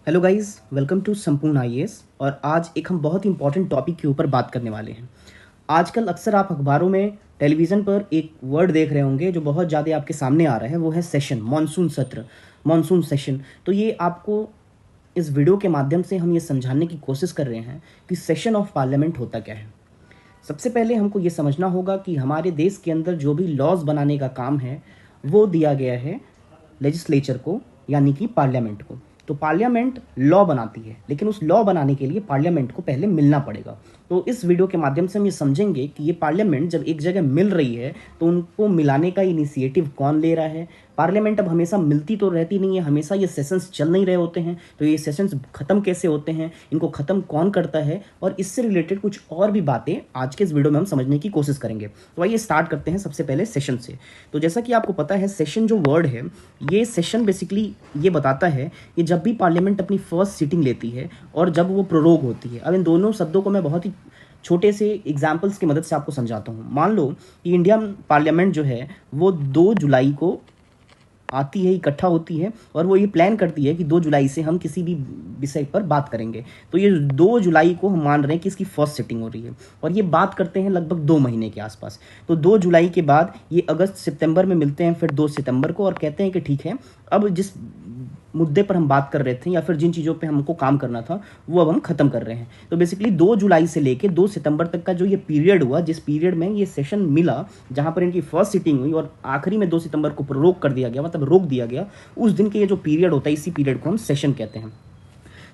Hello guys, welcome to संपूर्ण IAS. और आज एक हम बहुत ही इंपॉर्टेंट टॉपिक के ऊपर बात करने वाले हैं। आजकल अक्सर आप अखबारों में, टेलीविज़न पर एक वर्ड देख रहे होंगे जो बहुत ज़्यादा आपके सामने आ रहा है, वो है सेशन, मानसून सत्र, मानसून सेशन। तो ये आपको इस वीडियो के माध्यम से हम ये समझाने की कोशिश कर रहे हैं कि सेशन ऑफ पार्लियामेंट होता क्या है। सबसे पहले हमको ये समझना होगा कि हमारे देश के अंदर जो भी लॉज बनाने का काम है वो दिया गया है लेजिस्लेचर को, यानी कि पार्लियामेंट को। तो पार्लियामेंट लॉ बनाती है, लेकिन उस लॉ बनाने के लिए पार्लियामेंट को पहले मिलना पड़ेगा। तो इस वीडियो के माध्यम से हम ये समझेंगे कि ये पार्लियामेंट जब एक जगह मिल रही है तो उनको मिलाने का इनिशिएटिव कौन ले रहा है। पार्लियामेंट अब हमेशा मिलती तो रहती नहीं है, हमेशा ये सेशंस चल नहीं रहे होते हैं, तो ये सेशंस ख़त्म कैसे होते हैं, इनको ख़त्म कौन करता है, और इससे रिलेटेड कुछ और भी बातें आज के इस वीडियो में हम समझने की कोशिश करेंगे। तो आइए स्टार्ट करते हैं सबसे पहले सेशन से। तो जैसा कि आपको पता है, सेशन जो वर्ड है, ये सेशन बेसिकली ये बताता है कि जब भी पार्लियामेंट अपनी फर्स्ट सीटिंग लेती है और जब वो प्रोरोग होती है। अब इन दोनों शब्दों को मैं बहुत ही छोटे से एग्जाम्पल्स की मदद से आपको समझाता हूँ। मान लो कि इंडियन पार्लियामेंट जो है वो 2 जुलाई को आती है, इकट्ठा होती है, और वो ये प्लान करती है कि 2 जुलाई से हम किसी भी विषय पर बात करेंगे। तो ये 2 जुलाई को हम मान रहे हैं कि इसकी फर्स्ट सिटिंग हो रही है, और ये बात करते हैं लगभग 2 महीने के आसपास। तो 2 जुलाई के बाद ये अगस्त सितंबर में मिलते हैं, फिर 2 सितंबर को, और कहते हैं कि ठीक है, अब जिस मुद्दे पर हम बात कर रहे थे या फिर जिन चीज़ों पे हमको काम करना था वो अब हम ख़त्म कर रहे हैं। तो बेसिकली 2 जुलाई से लेके 2 सितंबर तक का जो ये पीरियड हुआ, जिस पीरियड में ये सेशन मिला, जहाँ पर इनकी फर्स्ट सिटिंग हुई और आखिरी में 2 सितंबर को रोक कर दिया गया, मतलब रोक दिया गया, उस दिन के ये जो पीरियड होता है, इसी पीरियड को हम सेशन कहते हैं।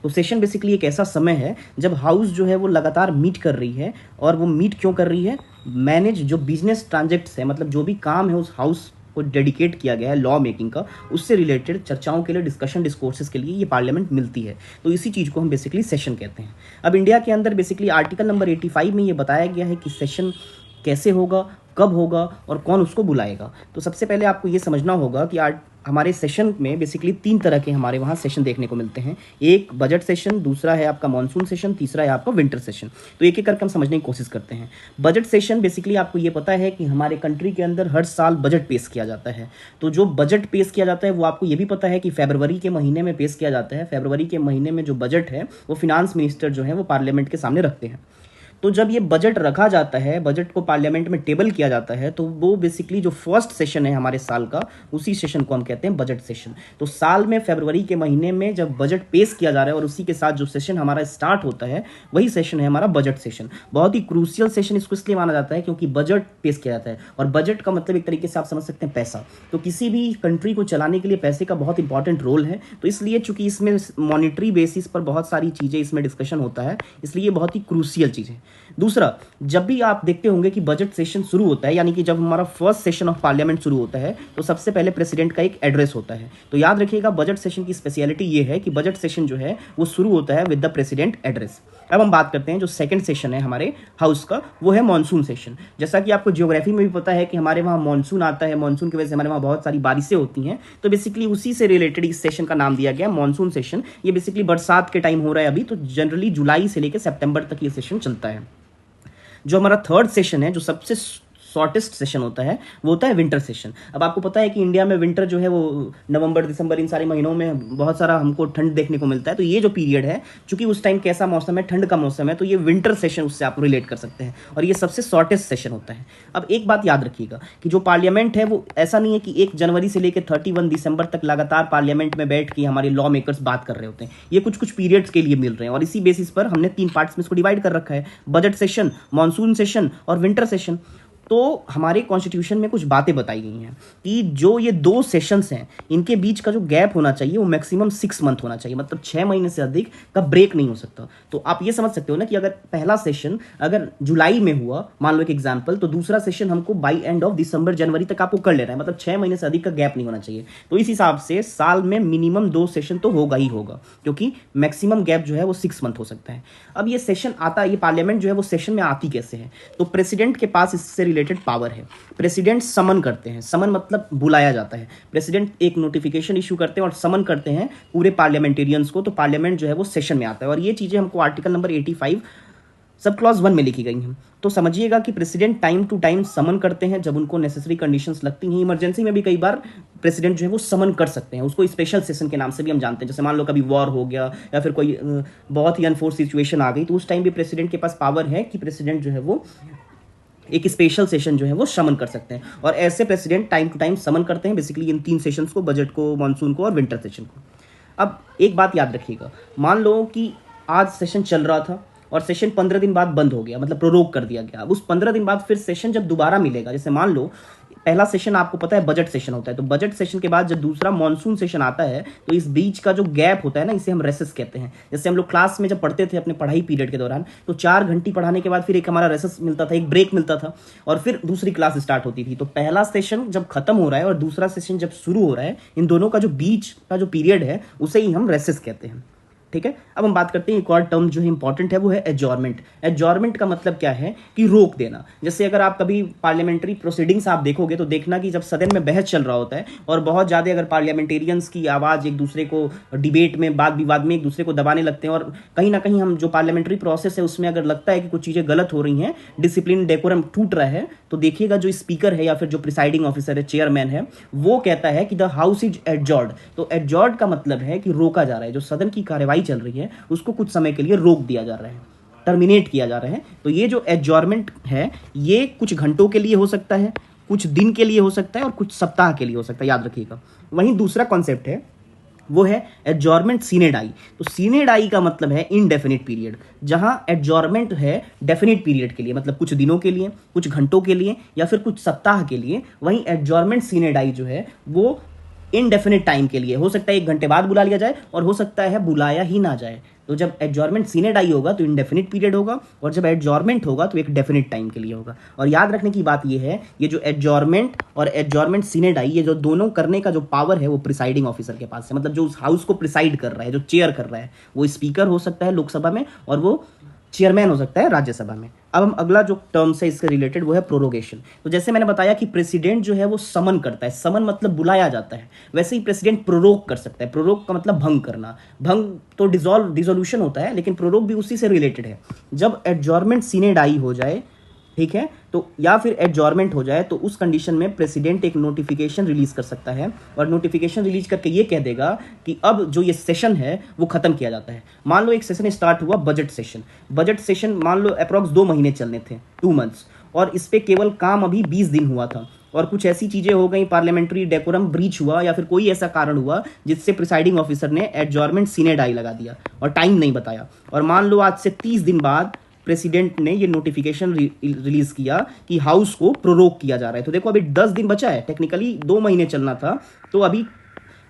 तो सेशन बेसिकली एक ऐसा समय है जब हाउस जो है वो लगातार मीट कर रही है। और वो मीट क्यों कर रही है? मैनेज जो बिजनेस ट्रांजेक्ट्स है, मतलब जो भी काम है उस हाउस को डेडिकेट किया गया है लॉ मेकिंग का, उससे रिलेटेड चर्चाओं के लिए, डिस्कशन डिस्कोर्सेस के लिए ये पार्लियामेंट मिलती है। तो इसी चीज़ को हम बेसिकली सेशन कहते हैं। अब इंडिया के अंदर बेसिकली आर्टिकल नंबर 85 में ये बताया गया है कि सेशन कैसे होगा, कब होगा और कौन उसको बुलाएगा। तो सबसे पहले आपको ये समझना होगा कि हमारे सेशन में बेसिकली 3 तरह के हमारे वहाँ सेशन देखने को मिलते हैं। एक बजट सेशन, दूसरा है आपका मानसून सेशन, तीसरा है आपका विंटर सेशन। तो एक एक करके हम समझने की कोशिश करते हैं। बजट सेशन बेसिकली आपको ये पता है कि हमारे कंट्री के अंदर हर साल बजट पेश किया जाता है। तो जो बजट पेश किया जाता है वो आपको ये भी पता है कि फरवरी के महीने में पेश किया जाता है। फरवरी के महीने में जो बजट है वो फिनांस मिनिस्टर जो है वो पार्लियामेंट के सामने रखते हैं। तो जब ये बजट रखा जाता है, बजट को पार्लियामेंट में टेबल किया जाता है, तो वो बेसिकली जो फर्स्ट सेशन है हमारे साल का, उसी सेशन को हम कहते हैं बजट सेशन। तो साल में फरवरी के महीने में जब बजट पेश किया जा रहा है और उसी के साथ जो सेशन हमारा स्टार्ट होता है, वही सेशन है हमारा बजट सेशन। बहुत ही क्रूशियल सेशन इसको इसलिए माना जाता है क्योंकि बजट पेश किया जाता है, और बजट का मतलब एक तरीके से आप समझ सकते हैं पैसा। तो किसी भी कंट्री को चलाने के लिए पैसे का बहुत इंपॉर्टेंट रोल है। तो इसलिए चूंकि इसमें मॉनिटरी बेसिस पर बहुत सारी चीज़ें इसमें डिस्कशन होता है, इसलिए बहुत ही क्रूशियल चीज़ है। दूसरा, जब भी आप देखते होंगे कि बजट सेशन शुरू होता है, यानी कि जब हमारा फर्स्ट सेशन ऑफ पार्लियामेंट शुरू होता है, तो सबसे पहले प्रेसिडेंट का एक एड्रेस होता है। तो याद रखिएगा, बजट सेशन की स्पेशलिटी ये है कि बजट सेशन जो है वो शुरू होता है विद द प्रेसिडेंट एड्रेस। अब हम बात करते हैं जो सेकंड सेशन है हमारे हाउस का, वो है मानसून सेशन। जैसा कि आपको ज्योग्राफी में भी पता है कि हमारे वहाँ मानसून आता है, मानसून की वजह से हमारे वहाँ बहुत सारी बारिशें होती हैं। तो बेसिकली उसी से रिलेटेड इस सेशन का नाम दिया गया मानसून सेशन। ये बेसिकली बरसात के टाइम हो रहा है अभी, तो जनरली जुलाई से लेकर सितंबर तक ये सेशन चलता है। जो हमारा थर्ड सेशन है, जो सबसे शॉर्टेस्ट सेशन होता है, वो होता है विंटर सेशन। अब आपको पता है कि इंडिया में विंटर जो है वो नवंबर, दिसंबर, इन सारे महीनों में बहुत सारा हमको ठंड देखने को मिलता है। तो ये जो पीरियड है, चूंकि उस टाइम कैसा मौसम है, ठंड का मौसम है, तो ये विंटर सेशन उससे आप रिलेट कर सकते हैं, और ये सबसे शॉर्टेस्ट सेशन होता है। अब एक बात याद रखिएगा कि जो पार्लियामेंट है वो ऐसा नहीं है कि 1 जनवरी से लेकर 31 दिसंबर तक लगातार पार्लियामेंट में बैठ के हमारे लॉ मेकर्स बात कर रहे होते हैं। ये कुछ कुछ पीरियड्स के लिए मिल रहे हैं, और इसी बेसिस पर हमने 3 पार्ट्स में इसको डिवाइड कर रखा है: बजट सेशन, मानसून सेशन और विंटर सेशन। तो हमारे कॉन्स्टिट्यूशन में कुछ बातें बताई गई हैं कि जो ये 2 सेशंस हैं, इनके बीच का जो गैप होना चाहिए वो मैक्सिमम 6 मंथ होना चाहिए, मतलब 6 महीने से अधिक का ब्रेक नहीं हो सकता। तो आप ये समझ सकते हो ना कि अगर पहला सेशन अगर जुलाई में हुआ, मान लो एक एग्जांपल, तो दूसरा सेशन हमको बाई एंड ऑफ दिसंबर, जनवरी तक आपको कर लेना है, मतलब 6 महीने से अधिक का गैप नहीं होना चाहिए। तो इस हिसाब से साल में मिनिमम 2 सेशन तो होगा ही होगा, क्योंकि मैक्सिमम गैप जो है वो 6 मंथ हो सकता है। अब ये सेशन आता, ये पार्लियामेंट जो है वो सेशन में आती कैसे है? तो प्रेसिडेंट के पास इससे रिलेटेड पावर है। प्रेसिडेंट समन करते हैं, समन मतलब बुलाया जाता है। प्रेसिडेंट एक नोटिफिकेशन इशू करते हैं और समन करते हैं पूरे पार्लियामेंटेरियंस को, तो पार्लियामेंट जो है वो सेशन में आता है। और ये चीज़ें हमको आर्टिकल नंबर 85 सब क्लॉज 1 में लिखी गई हैं। तो समझिएगा कि प्रेसिडेंट टाइम टू टाइम समन करते हैं जब उनको नेसेसरी कंडीशंस लगती हैं। इमरजेंसी में भी कई बार प्रेसिडेंट जो है वो समन कर सकते हैं, उसको स्पेशल सेशन के नाम से भी हम जानते हैं। जैसे मान लो कभी वॉर हो गया या फिर कोई बहुत ही अनफोर्स सिचुएशन आ गई, तो उस टाइम भी प्रेसिडेंट के पास पावर है कि प्रेसिडेंट जो है वो एक स्पेशल सेशन जो है वो समन कर सकते हैं। और ऐसे प्रेसिडेंट टाइम टू टाइम समन करते हैं बेसिकली इन 3 सेशंस को, बजट को, मानसून को और विंटर सेशन को। अब एक बात याद रखिएगा, मान लो कि आज सेशन चल रहा था और सेशन 15 दिन बाद बंद हो गया, मतलब प्रोरोग कर दिया गया। अब उस 15 दिन बाद फिर सेशन जब दोबारा मिलेगा, जैसे मान लो पहला सेशन आपको पता है बजट सेशन होता है, तो बजट सेशन के बाद जब दूसरा मॉनसून सेशन आता है तो इस बीच का जो गैप होता है ना, इसे हम रेसेस कहते हैं। जैसे हम लोग क्लास में जब पढ़ते थे अपने पढ़ाई पीरियड के दौरान, तो 4 घंटे पढ़ाने के बाद फिर एक हमारा रेसेस मिलता था, एक ब्रेक मिलता था और फिर दूसरी क्लास स्टार्ट होती थी। तो पहला सेशन जब खत्म हो रहा है और दूसरा सेशन जब शुरू हो रहा है, इन दोनों का जो बीच का जो पीरियड है उसे ही हम रेसेस कहते हैं। ठीक है, अब हम बात करते हैं एक और टर्म जो है इंपॉर्टेंट है, वो है एडजॉर्नमेंट। एडजॉर्नमेंट का मतलब क्या है कि रोक देना। जैसे अगर आप कभी पार्लियामेंट्री प्रोसीडिंग्स आप देखोगे तो देखना कि जब सदन में बहस चल रहा होता है और बहुत ज़्यादा अगर पार्लियामेंटेरियंस की आवाज़ एक दूसरे को डिबेट में, वाद विवाद में एक दूसरे को दबाने लगते हैं और कहीं ना कहीं हम जो पार्लियामेंट्री प्रोसेस है उसमें अगर लगता है कि कुछ चीज़ें गलत हो रही हैं, डिसिप्लिन डेकोरम टूट रहा है, तो देखिएगा जो स्पीकर है या फिर जो प्रिसाइडिंग ऑफिसर है, चेयरमैन है, वो कहता है कि द हाउस इज एडजॉर्न्ड। तो एडजॉर्न्ड का मतलब है कि रोका जा रहा है, जो सदन की कार्यवाही चल रही है उसको कुछ समय के लिए रोक दिया जा रहा है, टर्मिनेट किया जा रहा है। तो ये जो एडजॉर्नमेंट है ये कुछ घंटों के लिए हो सकता है, कुछ दिन के लिए हो सकता है और कुछ सप्ताह के लिए हो सकता है, याद रखिएगा। वहीं दूसरा कॉन्सेप्ट है वो है एडजॉर्नमेंट सीने डाई। तो सीने डाई का मतलब है इनडेफिनिट पीरियड, जहां एडजॉर्नमेंट है डेफिनिट पीरियड के लिए, मतलब कुछ दिनों के लिए, कुछ घंटों के लिए या फिर कुछ सप्ताह के लिए। वहीं एडजॉर्नमेंट सीने डाई जो है वो इनडेफिनिट टाइम के लिए हो सकता है, 1 घंटे बाद बुला लिया जाए और हो सकता है बुलाया ही ना जाए। तो जब एडजॉर्नमेंट सीने डाई होगा तो इनडेफिनिट पीरियड होगा और जब एडजॉर्नमेंट होगा तो एक डेफिनिट टाइम के लिए होगा। और याद रखने की बात ये है, ये जो एडजॉर्नमेंट और एडजॉर्नमेंट सीने डाई, ये जो दोनों करने का जो पावर है वो प्रिसाइडिंग ऑफिसर के पास है। मतलब जो उस हाउस को प्रिसाइड कर रहा है, जो चेयर कर रहा है, वो स्पीकर हो सकता है लोकसभा में और वो चेयरमैन हो सकता है राज्यसभा में। अब हम अगला जो टर्म्स है इससे रिलेटेड वो है प्रोरोगेशन। तो जैसे मैंने बताया कि प्रेसिडेंट जो है वो समन करता है, समन मतलब बुलाया जाता है, वैसे ही प्रेसिडेंट प्रोरोग कर सकता है। प्रोरोग का मतलब भंग करना, भंग तो डिसोल्यूशन होता है, लेकिन प्रोरोग भी उसी से रिलेटेड है। जब एडजॉर्नमेंट सीने डाई हो जाए, ठीक है, तो या फिर एडजॉर्नमेंट हो जाए, तो उस कंडीशन में प्रेसिडेंट एक नोटिफिकेशन रिलीज कर सकता है और नोटिफिकेशन रिलीज करके ये कह देगा कि अब जो ये सेशन है वो खत्म किया जाता है। मान लो एक सेशन स्टार्ट हुआ, बजट सेशन। बजट सेशन मान लो अप्रॉक्स 2 महीने चलने थे, 2 मंथ्स, और इस पे केवल काम अभी 20 दिन हुआ था और कुछ ऐसी चीजें हो गई, पार्लियामेंट्री डेकोरम ब्रीच हुआ या फिर कोई ऐसा कारण हुआ जिससे प्रिसाइडिंग ऑफिसर ने एडजॉर्नमेंट सीने डाई लगा दिया और टाइम नहीं बताया। और मान लो आज से 30 दिन बाद प्रेसिडेंट ने ये नोटिफिकेशन रिलीज किया कि हाउस को प्रोरोग किया जा रहा है। तो देखो अभी 10 दिन बचा है, टेक्निकली 2 महीने चलना था, तो अभी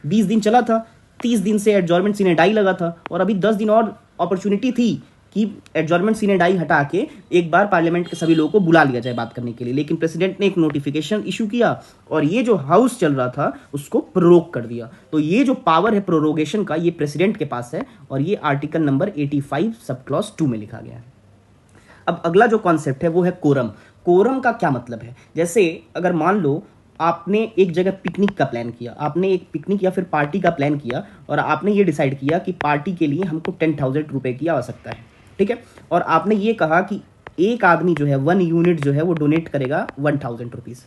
20 दिन चला था, 30 दिन से एडजॉर्नमेंट सीने डाई लगा था और अभी 10 दिन और अपॉर्चुनिटी थी कि एडजॉर्नमेंट सीने डाई हटा के एक बार पार्लियामेंट के सभी लोगों को बुला लिया जाए बात करने के लिए। लेकिन प्रेसिडेंट ने एक नोटिफिकेशन इशू किया और ये जो हाउस चल रहा था उसको प्रोरोग कर दिया। तो ये जो पावर है प्रोरोगेशन का, ये प्रेसिडेंट के पास है और ये आर्टिकल नंबर 85 सब क्लॉज 2 में लिखा गया है। अब अगला जो कॉन्सेप्ट है वो है कोरम। कोरम का क्या मतलब है? जैसे अगर मान लो आपने एक जगह पिकनिक का प्लान किया, आपने एक पिकनिक या फिर पार्टी का प्लान किया और आपने ये डिसाइड किया कि पार्टी के लिए हमको 10,000 रुपए की आवश्यकता है, ठीक है, और आपने ये कहा कि एक आदमी जो है 1 यूनिट जो है वो डोनेट करेगा 1,000 रुपीज़।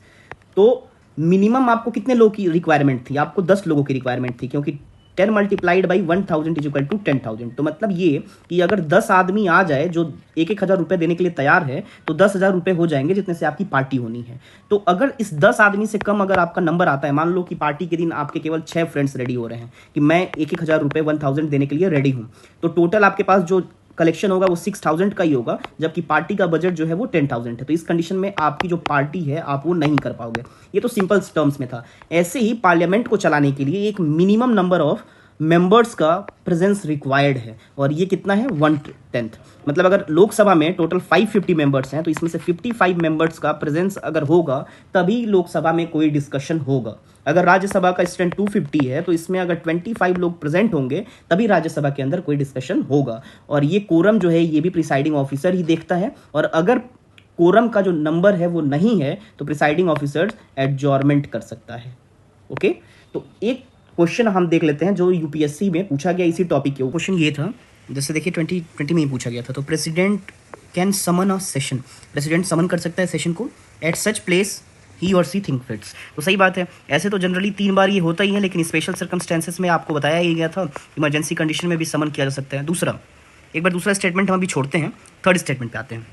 तो मिनिमम आपको कितने लोगों की रिक्वायरमेंट थी? आपको 10 लोगों की रिक्वायरमेंट थी, क्योंकि 10 multiplied by 1,000 is equal to 10,000। तो मतलब ये कि अगर 10 आदमी आ जाए जो 1,000 रुपए देने के लिए तैयार है, तो 10,000 रुपए हो जाएंगे जितने से आपकी पार्टी होनी है। तो अगर इस 10 आदमी से कम अगर आपका नंबर आता है, मान लो कि पार्टी के दिन आपके केवल 6 फ्रेंड्स रेडी हो रहे हैं कि मैं 1,000 रुपए 1,000 देने के लिए रेडी हूं, तो टोटल आपके पास जो कलेक्शन होगा वो 6,000 का ही होगा, जबकि पार्टी का बजट जो है वो 10,000 है। तो इस कंडीशन में आपकी जो पार्टी है आप वो नहीं कर पाओगे। ये तो सिंपल टर्म्स में था। ऐसे ही पार्लियामेंट को चलाने के लिए एक मिनिमम नंबर ऑफ मेंबर्स का प्रेजेंस रिक्वायर्ड है और ये कितना है? 1/10। मतलब अगर लोकसभा में टोटल 550 मेंबर्स हैं तो इसमें से 55 मेंबर्स का प्रेजेंस अगर होगा तभी लोकसभा में कोई डिस्कशन होगा। अगर राज्यसभा का स्ट्रेंथ 250 है तो इसमें अगर 25 लोग प्रेजेंट होंगे तभी राज्यसभा के अंदर कोई डिस्कशन होगा। और ये कोरम जो है ये भी प्रिसाइडिंग ऑफिसर ही देखता है, और अगर कोरम का जो नंबर है वो नहीं है तो प्रिसाइडिंग ऑफिसर एडजॉर्नमेंट कर सकता है। ओके, तो एक क्वेश्चन हम देख लेते हैं जो यूपीएससी में पूछा गया इसी टॉपिक के। क्वेश्चन ये था, जैसे देखिए 2020 में ही पूछा गया था। तो president can summon a session, president summon कर सकता है सेशन को एट सच प्लेस ही और सी थिंक फिट्स। तो सही बात है, ऐसे तो जनरली 3 बार ये होता ही है, लेकिन स्पेशल सर्कमस्टेंसेस में आपको बताया ही गया था इमरजेंसी कंडीशन में भी समन किया जा सकता है। दूसरा, एक बार दूसरा स्टेटमेंट हम अभी छोड़ते हैं, थर्ड स्टेटमेंट पे आते हैं।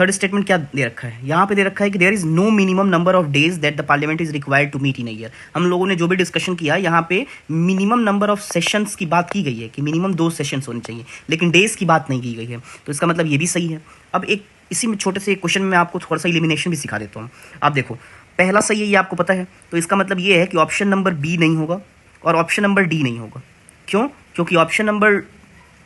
थर्ड स्टेटमेंट क्या दे रखा है यहाँ पे? दे रखा है कि there is no minimum number of days that the parliament is required to meet in a year. हम लोगों ने जो भी डिस्कशन किया यहाँ पे मिनिमम नंबर ऑफ सेशंस की बात की गई है कि मिनिमम 2 सेशंस होने चाहिए, लेकिन डेज की बात नहीं की गई है। तो इसका मतलब ये भी सही है। अब एक इसी में छोटे से एक क्वेश्चन में आपको थोड़ा सा इलिमिनेशन भी सिखा देता हूँ। आप देखो, पहला सही है, ये आपको पता है, तो इसका मतलब ये है कि ऑप्शन नंबर बी नहीं होगा और ऑप्शन नंबर डी नहीं होगा। क्यों? क्योंकि ऑप्शन नंबर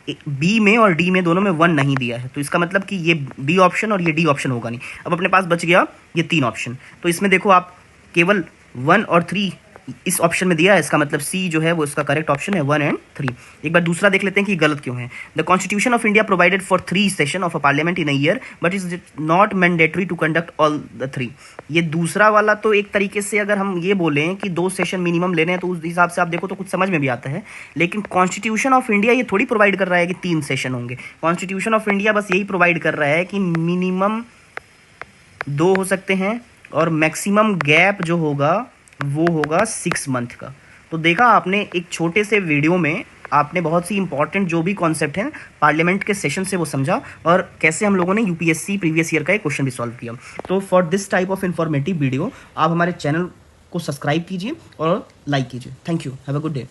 बी में और डी में दोनों में 1 नहीं दिया है, तो इसका मतलब कि ये बी ऑप्शन और ये डी ऑप्शन होगा नहीं। अब अपने पास बच गया ये 3 ऑप्शन। तो इसमें देखो आप केवल 1 और 3 इस ऑप्शन में दिया है, इसका मतलब सी जो है वो इसका करेक्ट ऑप्शन है, 1 एंड 3। एक बार दूसरा देख लेते हैं कि गलत क्यों है। The constitution of India provided for 3 session of a parliament in a year but is not mandatory to conduct all the 3। ये दूसरा वाला तो एक तरीके से अगर हम ये बोलें कि 2 सेशन मिनिमम लेने हैं तो उस हिसाब से आप देखो तो कुछ समझ में भी आता है, लेकिन कॉन्स्टिट्यूशन ऑफ इंडिया ये थोड़ी प्रोवाइड कर रहा है कि 3 सेशन होंगे। कॉन्स्टिट्यूशन ऑफ इंडिया बस यही प्रोवाइड कर रहा है कि मिनिमम 2 हो सकते हैं और मैक्सिमम गैप जो होगा वो होगा 6 मंथ का। तो देखा आपने, एक छोटे से वीडियो में आपने बहुत सी इंपॉर्टेंट जो भी कॉन्सेप्ट हैं पार्लियामेंट के सेशन से वो समझा, और कैसे हम लोगों ने यूपीएससी प्रीवियस ईयर का एक क्वेश्चन भी सॉल्व किया। तो for this type of informative video आप हमारे चैनल को सब्सक्राइब कीजिए और लाइक कीजिए। Thank you, have a good day.